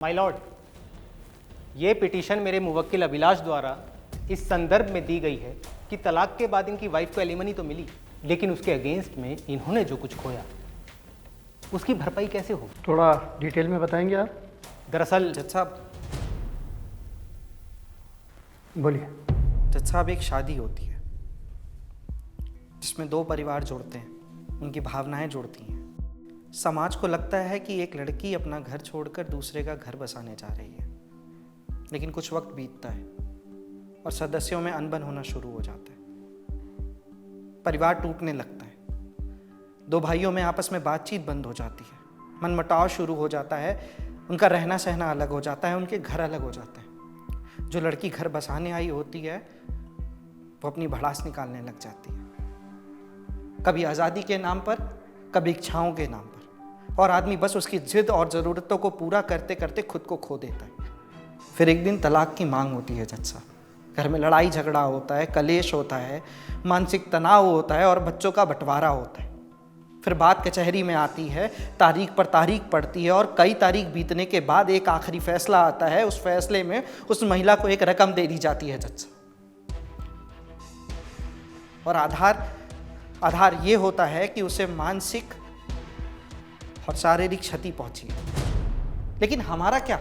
My Lord, ये petition मेरे मुवक्किल अभिलाष द्वारा इस संदर्भ में दी गई है कि तलाक के बाद इनकी वाइफ को एलिमनी तो मिली, लेकिन उसके अगेंस्ट में इन्होंने जो कुछ खोया उसकी भरपाई कैसे हो? थोड़ा डिटेल में बताएंगे आप? दरअसल जज साहब, बोलिए। जज साहब, एक शादी होती है जिसमें दो परिवार जुड़ते हैं, उनकी भावनाएं जुड़ती हैं। समाज को लगता है कि एक लड़की अपना घर छोड़कर दूसरे का घर बसाने जा रही है, लेकिन कुछ वक्त बीतता है और सदस्यों में अनबन होना शुरू हो जाता है। परिवार टूटने लगता है, दो भाइयों में आपस में बातचीत बंद हो जाती है, मनमुटाव शुरू हो जाता है, उनका रहना सहना अलग हो जाता है, उनके घर अलग हो जाते हैं। जो लड़की घर बसाने आई होती है वो अपनी भड़ास निकालने लग जाती है, कभी आज़ादी के नाम पर, कभी इच्छाओं के नाम पर, और आदमी बस उसकी जिद और ज़रूरतों को पूरा करते करते खुद को खो देता है। फिर एक दिन तलाक की मांग होती है जज साहब। घर में लड़ाई झगड़ा होता है, कलेश होता है, मानसिक तनाव होता है और बच्चों का बंटवारा होता है। फिर बात कचहरी में आती है, तारीख पर तारीख पड़ती है और कई तारीख बीतने के बाद एक आखिरी फैसला आता है। उस फैसले में उस महिला को एक रकम दे दी जाती है जज साहब, और आधार ये होता है कि उसे मानसिक और शारीरिक क्षति पहुंची है। लेकिन हमारा क्या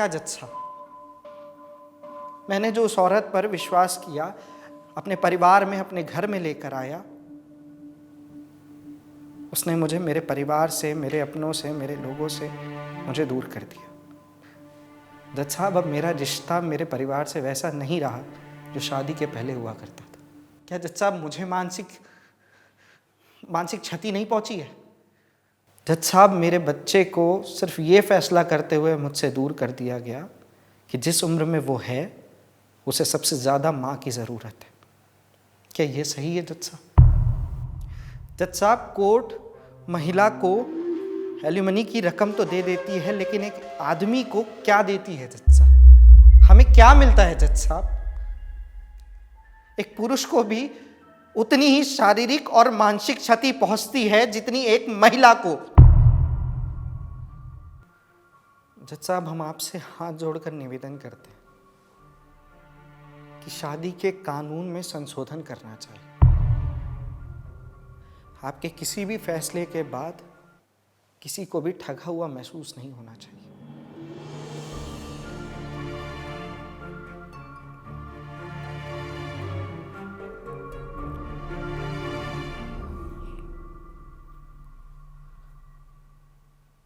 जज साहब? मैंने जो उस औरत पर विश्वास किया, अपने परिवार में, अपने घर में लेकर आया, उसने मुझे मेरे परिवार से, मेरे अपनों से, मेरे लोगों से मुझे दूर कर दिया। जज साहब, अब मेरा रिश्ता मेरे परिवार से वैसा नहीं रहा जो शादी के पहले हुआ करता था। क्या जज साहब मुझे मानसिक क्षति नहीं पहुंची है? जज साहब, मेरे बच्चे को सिर्फ ये फैसला करते हुए मुझसे दूर कर दिया गया कि जिस उम्र में वो है उसे सबसे ज़्यादा माँ की ज़रूरत है। क्या ये सही है जज साहब? जज साहब, कोर्ट महिला को एलिमनी की रकम तो दे देती है, लेकिन एक आदमी को क्या देती है जज साहब? हमें क्या मिलता है जज साहब? एक पुरुष को भी उतनी ही शारीरिक और मानसिक क्षति पहुंचती है जितनी एक महिला को। जज साहब, हम आपसे हाथ जोड़कर निवेदन करते हैं कि शादी के कानून में संशोधन करना चाहिए। आपके किसी भी फैसले के बाद किसी को भी ठगा हुआ महसूस नहीं होना चाहिए।